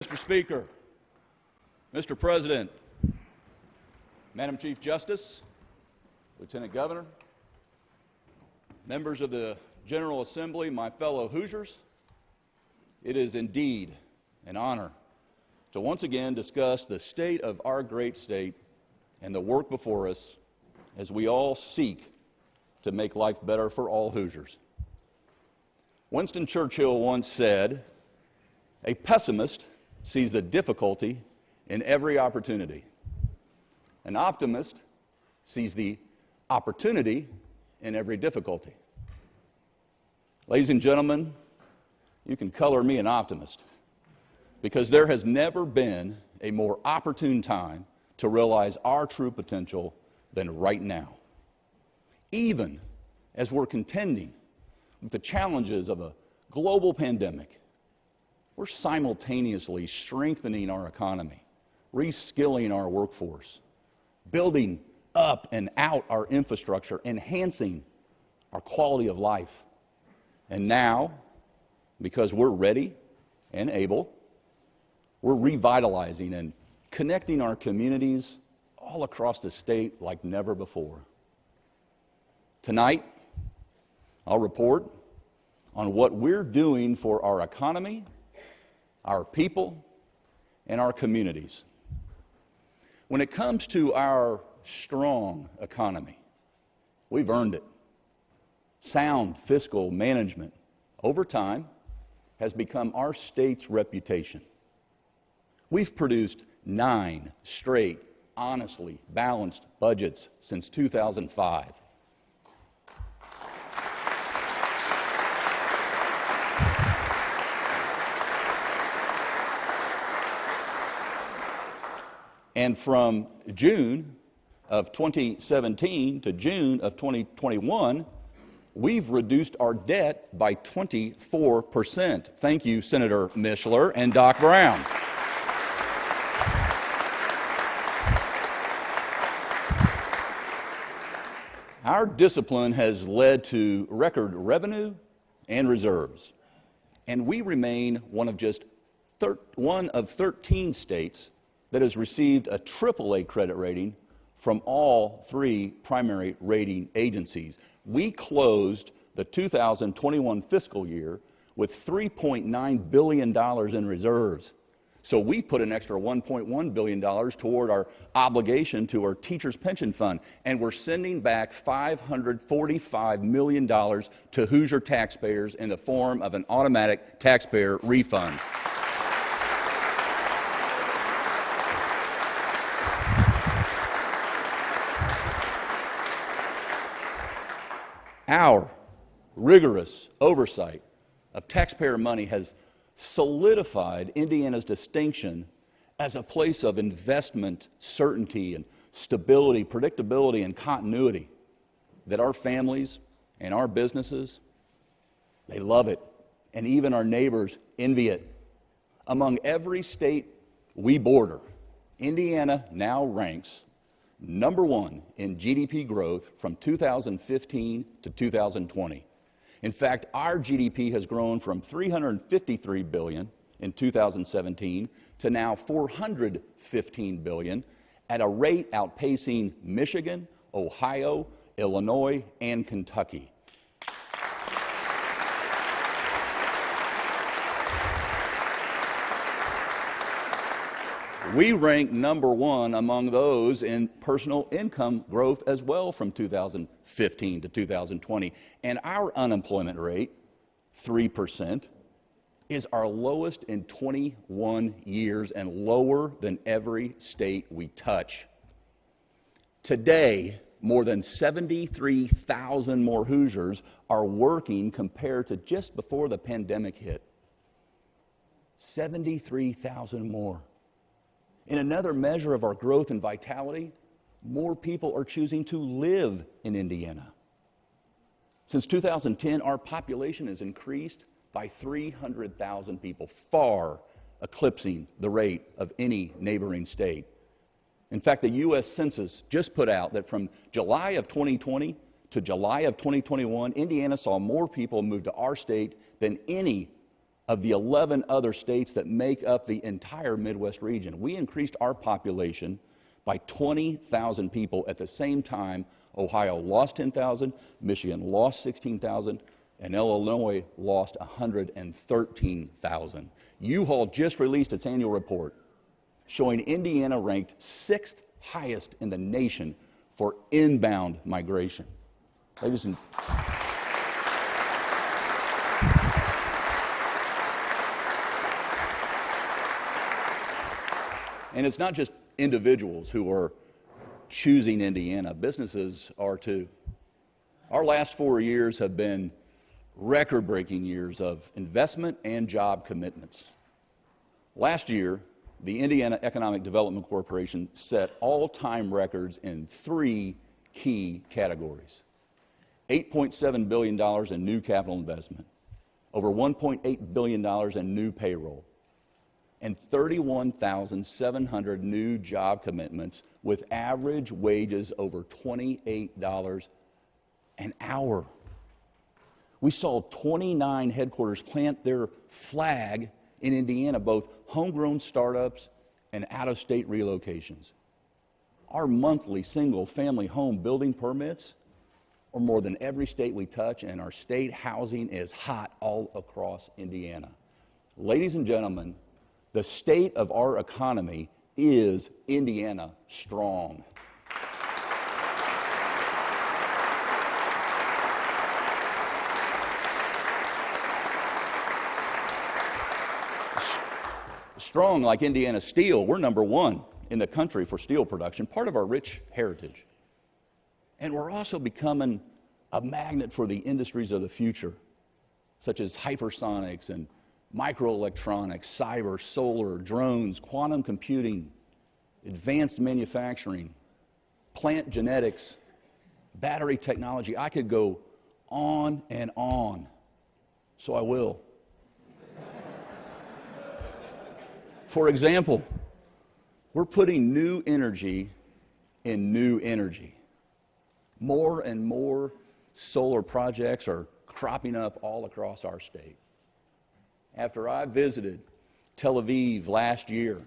Mr. Speaker, Mr. President, Madam Chief Justice, Lieutenant Governor, members of the General Assembly, my fellow Hoosiers, it is indeed an honor to once again discuss the state of our great state and the work before us as we all seek to make life better for all Hoosiers. Winston Churchill once said, "A pessimist sees the difficulty in every opportunity. An optimist sees the opportunity in every difficulty." Ladies and gentlemen, you can color me an optimist because there has never been a more opportune time to realize our true potential than right now. Even as we're contending with the challenges of a global pandemic, we're simultaneously strengthening our economy, reskilling our workforce, building up and out our infrastructure, enhancing our quality of life. And now, because we're ready and able, we're revitalizing and connecting our communities all across the state like never before. Tonight, I'll report on what we're doing for our economy, our people, and our communities. When it comes to our strong economy, we've earned it. Sound fiscal management, over time, has become our state's reputation. We've produced 9 straight, honestly balanced budgets since 2005. And from June of 2017 to June of 2021, we've reduced our debt by 24%. Thank you, Senator Mishler and Doc Brown. Our discipline has led to record revenue and reserves, and we remain one of 13 states that has received a AAA credit rating from all 3 primary rating agencies. We closed the 2021 fiscal year with $3.9 billion in reserves. So we put an extra $1.1 billion toward our obligation to our teachers' pension fund, and we're sending back $545 million to Hoosier taxpayers in the form of an automatic taxpayer refund. Our rigorous oversight of taxpayer money has solidified Indiana's distinction as a place of investment certainty and stability, predictability, and continuity that our families and our businesses, they love it, and even our neighbors envy it. Among every state we border, Indiana now ranks number 1 in GDP growth from 2015 to 2020. In fact, our GDP has grown from $353 billion in 2017 to now $415 billion at a rate outpacing Michigan, Ohio, Illinois, and Kentucky. We rank number 1 among those in personal income growth as well from 2015 to 2020. And our unemployment rate, 3%, is our lowest in 21 years and lower than every state we touch. Today, more than 73,000 more Hoosiers are working compared to just before the pandemic hit. 73,000 more. In another measure of our growth and vitality, more people are choosing to live in Indiana. Since 2010, our population has increased by 300,000 people, far eclipsing the rate of any neighboring state. In fact, the U.S. Census just put out that from July of 2020 to July of 2021, Indiana saw more people move to our state than any of the 11 other states that make up the entire Midwest region. We increased our population by 20,000 people. At the same time, Ohio lost 10,000, Michigan lost 16,000, and Illinois lost 113,000. U-Haul just released its annual report showing Indiana ranked 6th highest in the nation for inbound migration. Ladies and And it's not just individuals who are choosing Indiana. Businesses are too. Our last 4 years have been record-breaking years of investment and job commitments. Last year, the Indiana Economic Development Corporation set all-time records in 3 key categories. $8.7 billion in new capital investment, over $1.8 billion in new payroll, and 31,700 new job commitments with average wages over $28 an hour. We saw 29 headquarters plant their flag in Indiana, both homegrown startups and out-of-state relocations. Our monthly single-family home building permits are more than every state we touch, and our state housing is hot all across Indiana. Ladies and gentlemen, the state of our economy is Indiana strong. Strong like Indiana steel, we're #1 in the country for steel production, part of our rich heritage. And we're also becoming a magnet for the industries of the future, such as hypersonics and microelectronics, cyber, solar, drones, quantum computing, advanced manufacturing, plant genetics, battery technology. I could go on and on, so I will. For example, we're putting new energy in new energy. More and more solar projects are cropping up all across our state. After I visited Tel Aviv last year,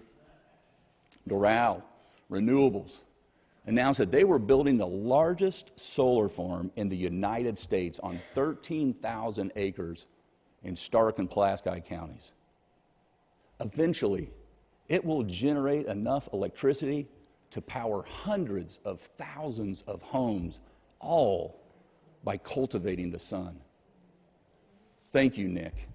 Doral Renewables announced that they were building the largest solar farm in the United States on 13,000 acres in Stark and Pulaski counties. Eventually, it will generate enough electricity to power hundreds of thousands of homes, all by cultivating the sun. Thank you, Nick,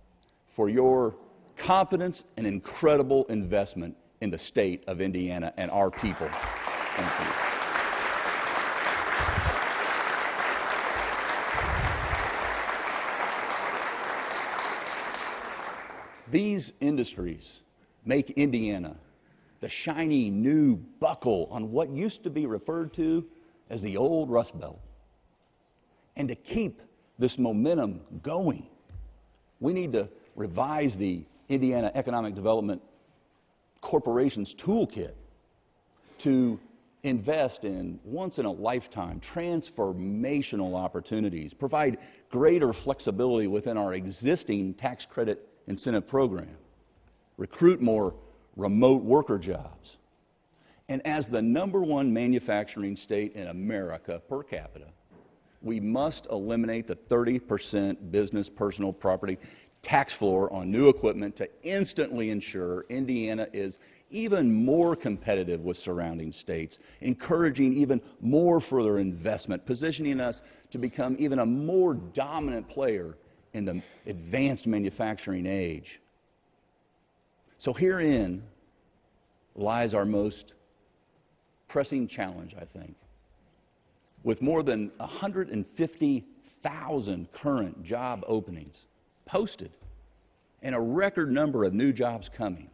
for your confidence and incredible investment in the state of Indiana and our people. Thank you. These industries make Indiana the shiny new buckle on what used to be referred to as the old Rust Belt. And to keep this momentum going, we need to revise the Indiana Economic Development Corporation's toolkit to invest in once-in-a-lifetime transformational opportunities, provide greater flexibility within our existing tax credit incentive program, recruit more remote worker jobs. And as the #1 manufacturing state in America per capita, we must eliminate the 30% business personal property tax floor on new equipment to instantly ensure Indiana is even more competitive with surrounding states, encouraging even more further investment, positioning us to become even a more dominant player in the advanced manufacturing age. So herein lies our most pressing challenge, I think. With more than 150,000 current job openings posted and a record number of new jobs coming,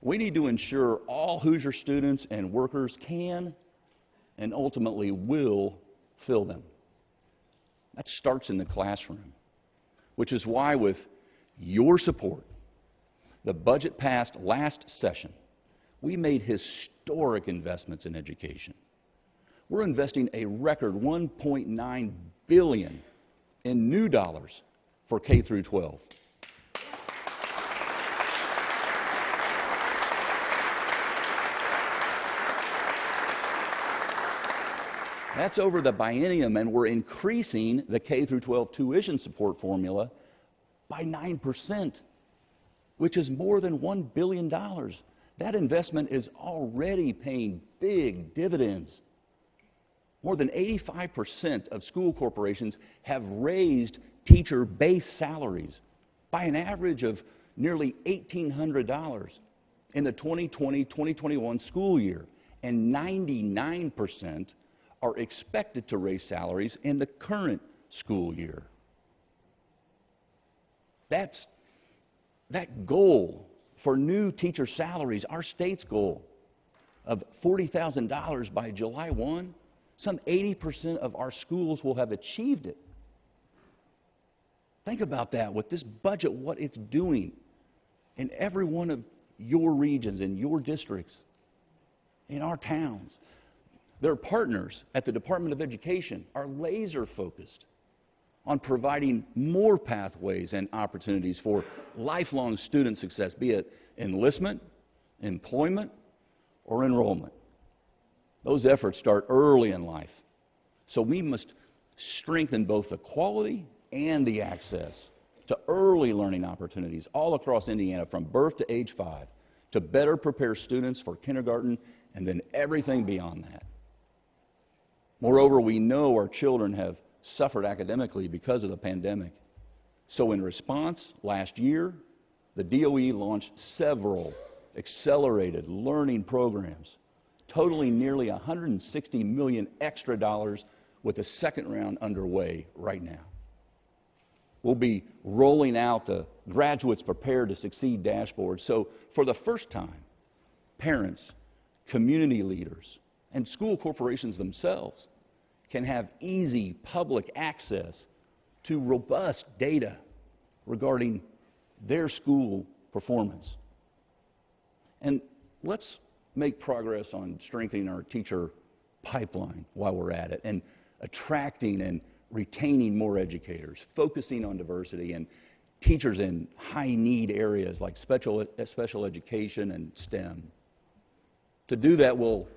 we need to ensure all Hoosier students and workers can and ultimately will fill them. That starts in the classroom, which is why, with your support, the budget passed last session, we made historic investments in education. We're investing a record $1.9 billion in new dollars for K through 12. That's over the biennium, and we're increasing the K through 12 tuition support formula by 9%, which is more than $1 billion. That investment is already paying big dividends. More than 85% of school corporations have raised teacher base salaries by an average of nearly $1,800 in the 2020-2021 school year, and 99% are expected to raise salaries in the current school year. That goal for new teacher salaries, our state's goal of $40,000 by July 1, some 80% of our schools will have achieved it. Think about that, with this budget, what it's doing in every one of your regions, in your districts, in our towns. Their partners at the Department of Education are laser focused on providing more pathways and opportunities for lifelong student success, be it enlistment, employment, or enrollment. Those efforts start early in life. So we must strengthen both the quality and the access to early learning opportunities all across Indiana from birth to age 5 to better prepare students for kindergarten and then everything beyond that. Moreover, we know our children have suffered academically because of the pandemic. So in response, last year, the DOE launched several accelerated learning programs, totaling nearly $160 million extra dollars, with a second round underway right now. We'll be rolling out the Graduates Prepared to Succeed dashboard, so for the first time, parents, community leaders, and school corporations themselves can have easy public access to robust data regarding their school performance. And let's make progress on strengthening our teacher pipeline while we're at it, and attracting and retaining more educators, focusing on diversity and teachers in high-need areas like special education and STEM. To do that, we'll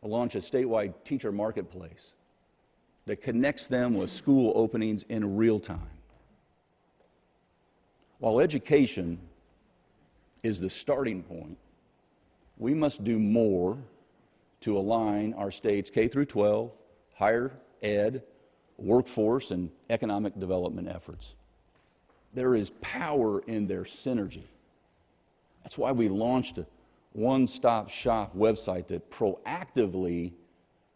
launch a statewide teacher marketplace that connects them with school openings in real time. While education is the starting point, we must do more to align our state's K through 12, higher ed, workforce, and economic development efforts. There is power in their synergy. That's why we launched a one-stop shop website that proactively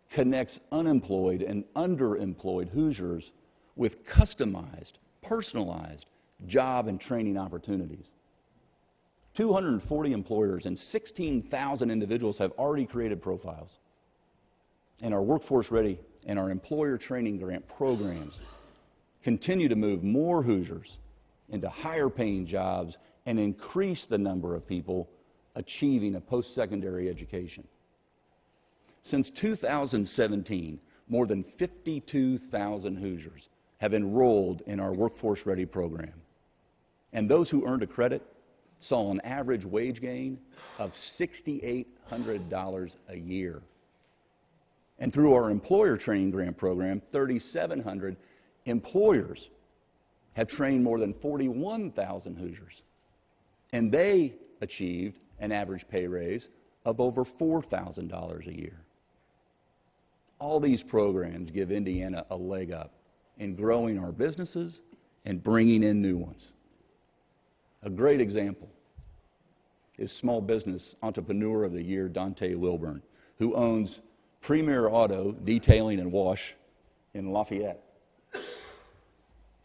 connects unemployed and underemployed Hoosiers with customized, personalized job and training opportunities. 240 employers and 16,000 individuals have already created profiles. And our Workforce Ready and our Employer Training Grant programs continue to move more Hoosiers into higher paying jobs and increase the number of people achieving a post-secondary education. Since 2017, more than 52,000 Hoosiers have enrolled in our Workforce Ready program. And those who earned a credit saw an average wage gain of $6,800 a year. And through our Employer Training Grant program, 3,700 employers have trained more than 41,000 Hoosiers. And they achieved an average pay raise of over $4,000 a year. All these programs give Indiana a leg up in growing our businesses and bringing in new ones. A great example is Small Business Entrepreneur of the Year Dante Wilburn, who owns Premier Auto Detailing and Wash in Lafayette.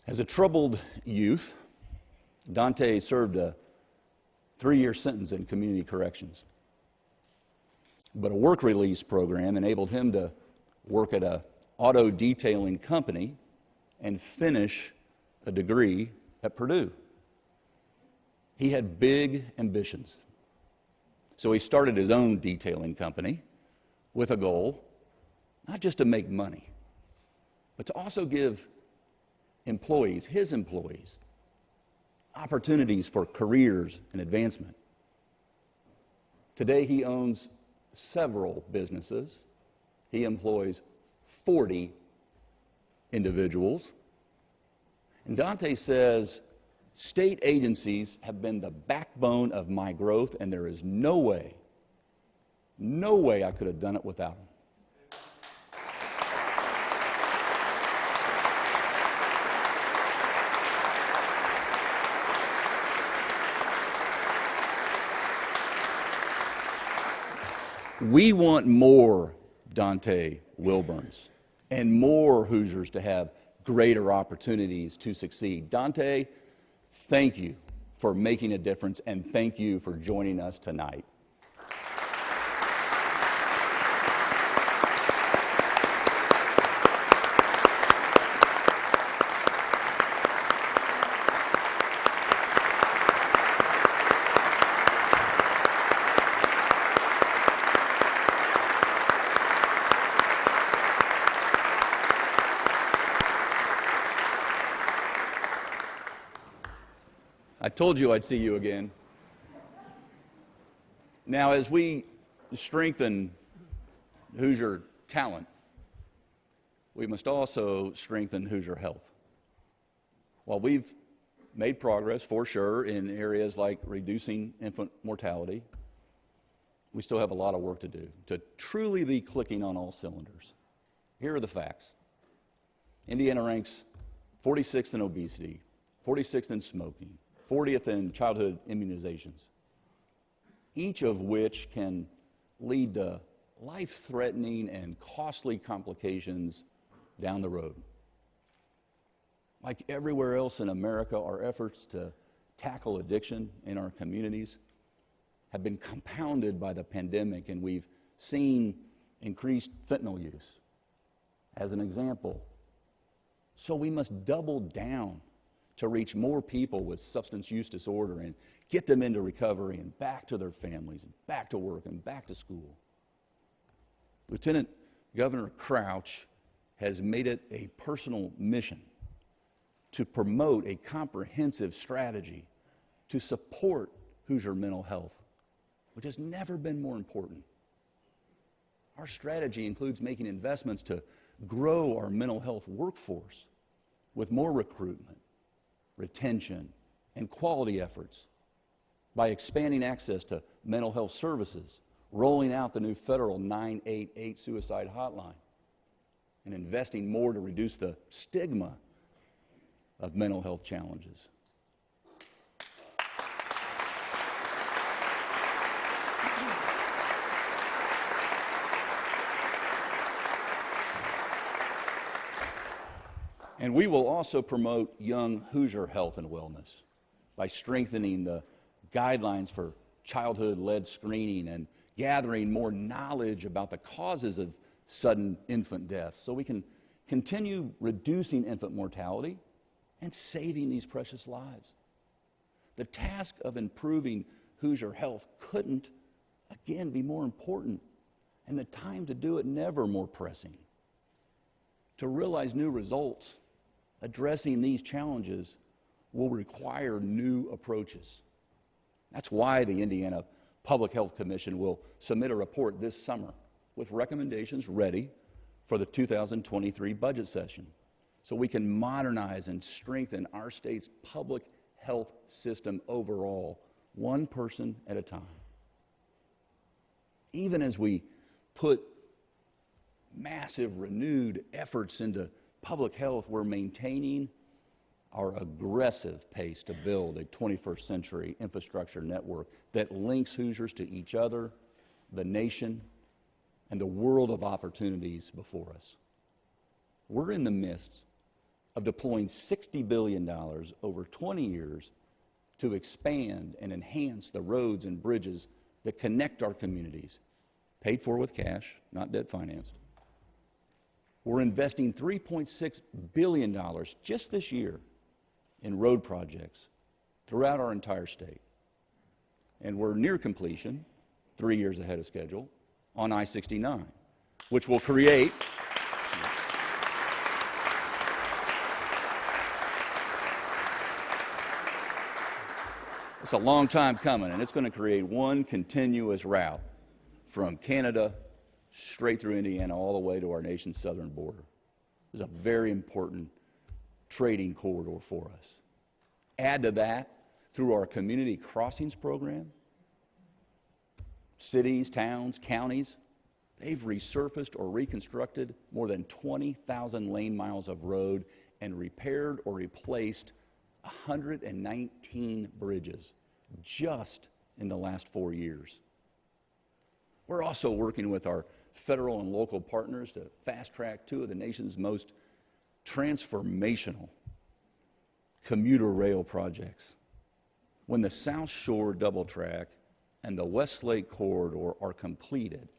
As a troubled youth, Dante served a 3-year sentence in community corrections. But a work release program enabled him to work at an auto detailing company and finish a degree at Purdue. He had big ambitions. So he started his own detailing company with a goal, not just to make money, but to also give employees, his employees, opportunities for careers and advancement. Today he owns several businesses. He employs 40 individuals. And Dante says, state agencies have been the backbone of my growth, and there is no way I could have done it without them. We want more Dante Wilburns and more Hoosiers to have greater opportunities to succeed. Dante, thank you for making a difference, and thank you for joining us tonight. I told you I'd see you again. Now, as we strengthen Hoosier talent, we must also strengthen Hoosier health. While we've made progress, for sure, in areas like reducing infant mortality, we still have a lot of work to do to truly be clicking on all cylinders. Here are the facts. Indiana ranks 46th in obesity, 46th in smoking, 40th in childhood immunizations, each of which can lead to life-threatening and costly complications down the road. Like everywhere else in America, our efforts to tackle addiction in our communities have been compounded by the pandemic, and we've seen increased fentanyl use as an example. So we must double down to reach more people with substance use disorder and get them into recovery and back to their families and back to work and back to school. Lieutenant Governor Crouch has made it a personal mission to promote a comprehensive strategy to support Hoosier mental health, which has never been more important. Our strategy includes making investments to grow our mental health workforce with more recruitment, retention, and quality efforts by expanding access to mental health services, rolling out the new federal 988 suicide hotline, and investing more to reduce the stigma of mental health challenges. And we will also promote young Hoosier health and wellness by strengthening the guidelines for childhood-led screening and gathering more knowledge about the causes of sudden infant deaths so we can continue reducing infant mortality and saving these precious lives. The task of improving Hoosier health couldn't, again, be more important, and the time to do it never more pressing. To realize new results addressing these challenges will require new approaches. That's why the Indiana Public Health Commission will submit a report this summer with recommendations ready for the 2023 budget session so we can modernize and strengthen our state's public health system overall, one person at a time. Even as we put massive renewed efforts into public health, we're maintaining our aggressive pace to build a 21st century infrastructure network that links Hoosiers to each other, the nation, and the world of opportunities before us. We're in the midst of deploying $60 billion over 20 years to expand and enhance the roads and bridges that connect our communities, paid for with cash, not debt financed. We're investing $3.6 billion just this year in road projects throughout our entire state. And we're near completion, 3 years ahead of schedule, on I-69, which will create it's a long time coming, and it's going to create one continuous route from Canada straight through Indiana all the way to our nation's southern border. This is a very important trading corridor for us. Add to that, through our Community Crossings program, cities, towns, counties, they've resurfaced or reconstructed more than 20,000 lane miles of road and repaired or replaced 119 bridges just in the last 4 years. We're also working with our federal and local partners to fast-track two of the nation's most transformational commuter rail projects. When the South Shore Double Track and the Westlake Corridor are completed,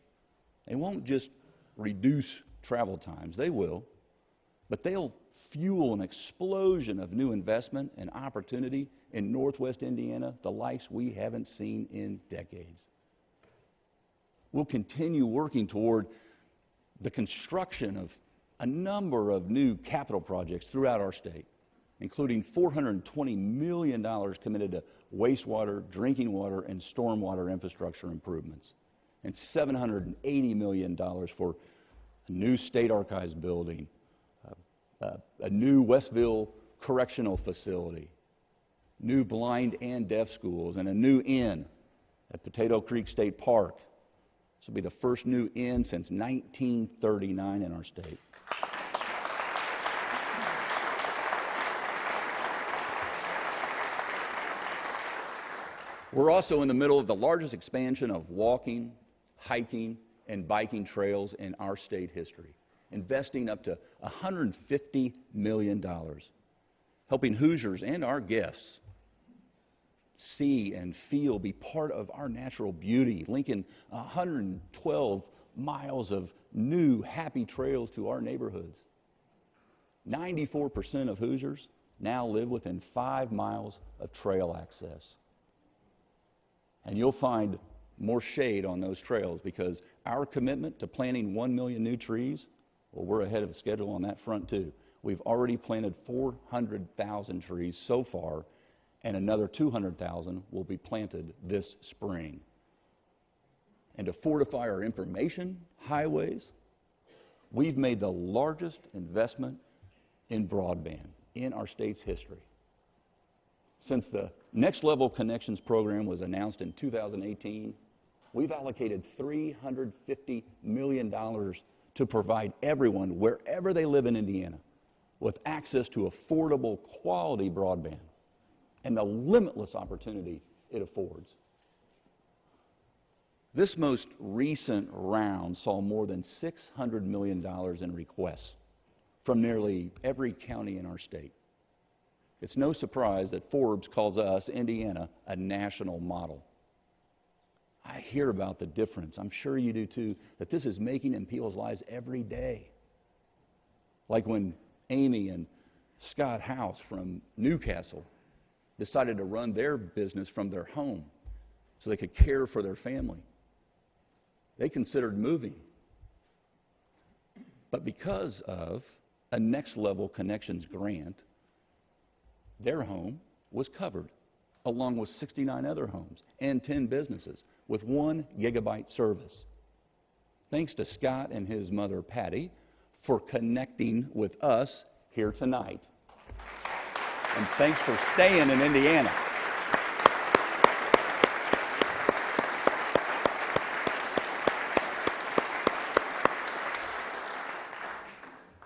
they won't just reduce travel times, they will, but they'll fuel an explosion of new investment and opportunity in Northwest Indiana, the likes we haven't seen in decades. We'll continue working toward the construction of a number of new capital projects throughout our state, including $420 million committed to wastewater, drinking water, and stormwater infrastructure improvements, and $780 million for a new state archives building, a new Westville correctional facility, new blind and deaf schools, and a new inn at Potato Creek State Park. This will be the first new inn since 1939 in our state. We're also in the middle of the largest expansion of walking, hiking, and biking trails in our state history, investing up to $150 million, helping Hoosiers and our guests see and feel, be part of our natural beauty, linking 112 miles of new, happy trails to our neighborhoods. 94% of Hoosiers now live within 5 miles of trail access. And you'll find more shade on those trails because our commitment to planting 1 million new trees, well, we're ahead of schedule on that front too. We've already planted 400,000 trees so far, and another 200,000 will be planted this spring. And to fortify our information highways, we've made the largest investment in broadband in our state's history. Since the Next Level Connections program was announced in 2018, we've allocated $350 million to provide everyone, wherever they live in Indiana, with access to affordable, quality broadband and the limitless opportunity it affords. This most recent round saw more than $600 million in requests from nearly every county in our state. It's no surprise that Forbes calls us, Indiana, a national model. I hear about the difference, I'm sure you do too, that this is making in people's lives every day. Like when Amy and Scott House from Newcastle decided to run their business from their home so they could care for their family. They considered moving. But because of a Next Level Connections grant, their home was covered, along with 69 other homes and 10 businesses with 1 gigabyte service. Thanks to Scott and his mother, Patty, for connecting with us here tonight. And thanks for staying in Indiana.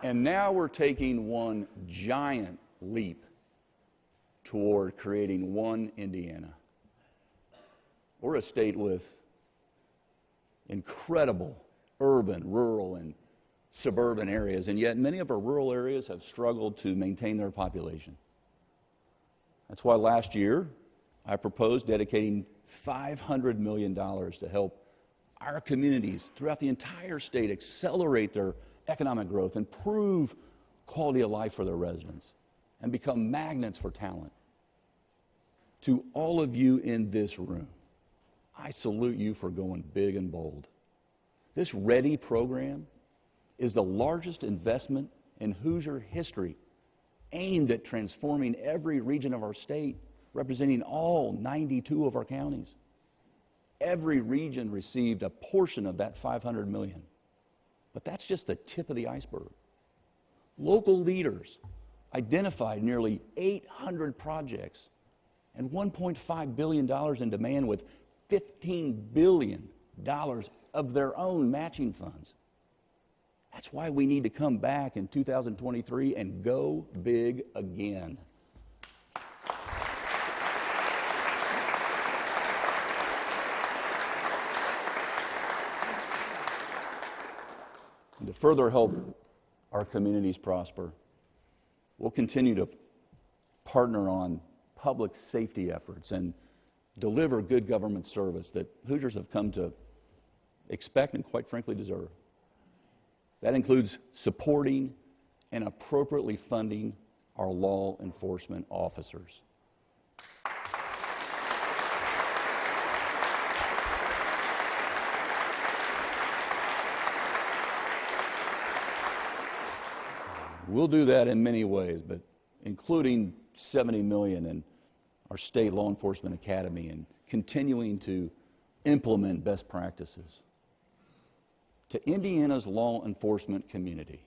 And now we're taking one giant leap toward creating one Indiana. We're a state with incredible urban, rural, and suburban areas, and yet many of our rural areas have struggled to maintain their population. That's why last year I proposed dedicating $500 million to help our communities throughout the entire state accelerate their economic growth, improve quality of life for their residents, and become magnets for talent. To all of you in this room, I salute you for going big and bold. This READY program is the largest investment in Hoosier history, aimed at transforming every region of our state, representing all 92 of our counties. Every region received a portion of that $500 million. But that's just the tip of the iceberg. Local leaders identified nearly 800 projects and $1.5 billion in demand with $15 billion of their own matching funds. That's why we need to come back in 2023 and go big again. And to further help our communities prosper, we'll continue to partner on public safety efforts and deliver good government service that Hoosiers have come to expect and, quite frankly, deserve. That includes supporting and appropriately funding our law enforcement officers. We'll do that in many ways, but including $70 million in our state law enforcement academy and continuing to implement best practices. To Indiana's law enforcement community,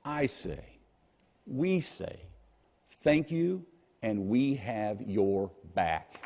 I say, we say, thank you, and we have your back.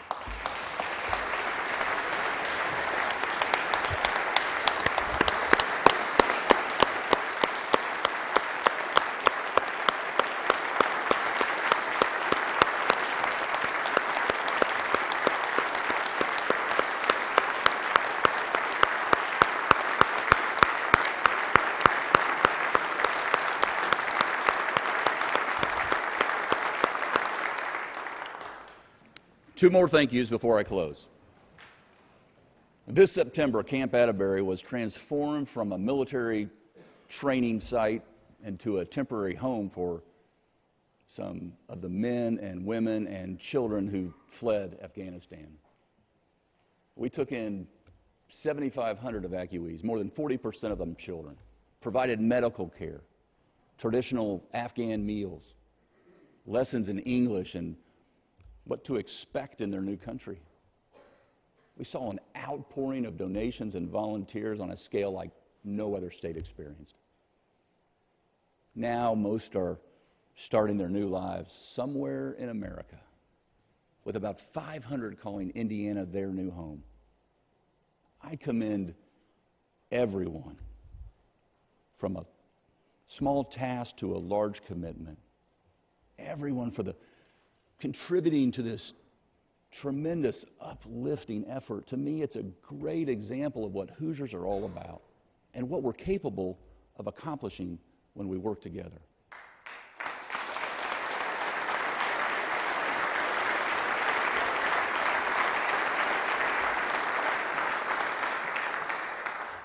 Two more thank yous before I close. This September, Camp Atterbury was transformed from a military training site into a temporary home for some of the men and women and children who fled Afghanistan. We took in 7,500 evacuees, more than 40% of them children, provided medical care, traditional Afghan meals, lessons in English, and what to expect in their new country. We saw an outpouring of donations and volunteers on a scale like no other state experienced. Now most are starting their new lives somewhere in America, with about 500 calling Indiana their new home. I commend everyone, from a small task to a large commitment, everyone for the contributing to this tremendous uplifting effort. To me, it's a great example of what Hoosiers are all about and what we're capable of accomplishing when we work together.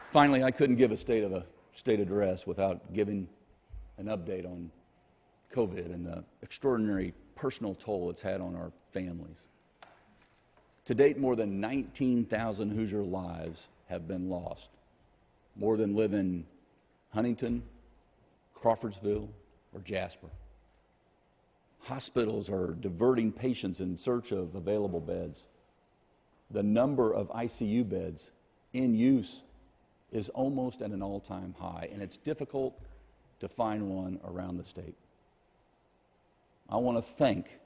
Finally, I couldn't give a state address without giving an update on COVID and the extraordinary personal toll it's had on our families. To date, more than 19,000 Hoosier lives have been lost. More than live in Huntington, Crawfordsville, or Jasper. Hospitals are diverting patients in search of available beds. The number of ICU beds in use is almost at an all-time high, and it's difficult to find one around the state. I want to thank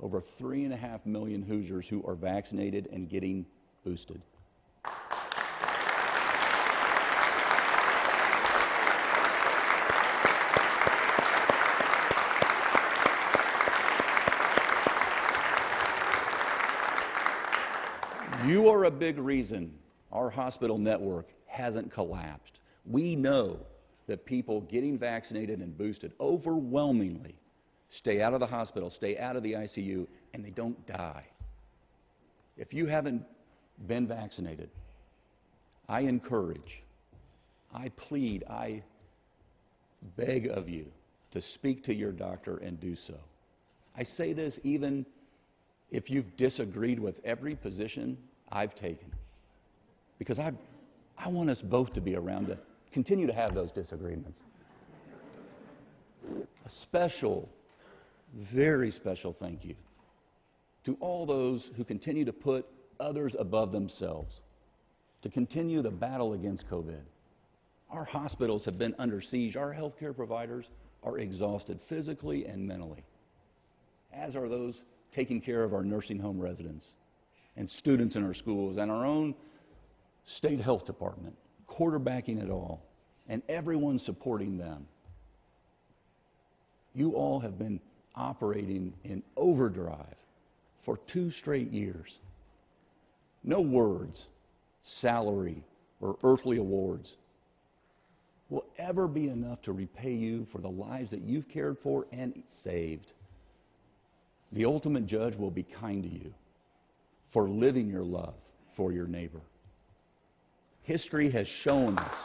over 3.5 million Hoosiers who are vaccinated and getting boosted. You are a big reason our hospital network hasn't collapsed. We know that people getting vaccinated and boosted overwhelmingly stay out of the hospital, stay out of the ICU, and they don't die. If you haven't been vaccinated, I encourage, I plead, I beg of you to speak to your doctor and do so. I say this even if you've disagreed with every position I've taken, because I want us both to be around to continue to have those disagreements. A special, very special thank you to all those who continue to put others above themselves, to continue the battle against COVID. Our hospitals have been under siege. Our healthcare providers are exhausted physically and mentally, as are those taking care of our nursing home residents and students in our schools and our own state health department, quarterbacking it all, and everyone supporting them. You all have been operating in overdrive for 2 straight years. No words, salary, or earthly awards will ever be enough to repay you for the lives that you've cared for and saved. The ultimate judge will be kind to you for living your love for your neighbor. History has shown us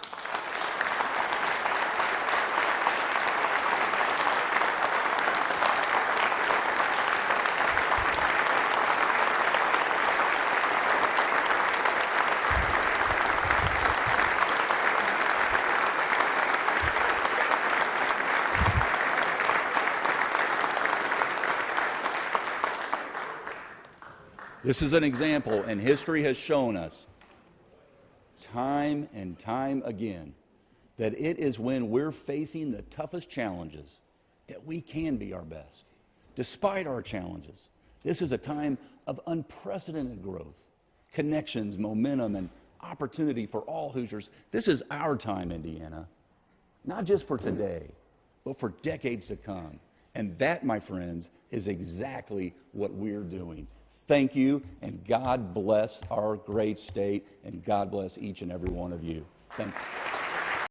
this is an example, and history has shown us time and time again that it is when we're facing the toughest challenges that we can be our best. Despite our challenges, this is a time of unprecedented growth, connections, momentum, and opportunity for all Hoosiers. This is our time, Indiana, not just for today, but for decades to come. And that, my friends, is exactly what we're doing. Thank you, and God bless our great state, and God bless each and every one of you. Thank you.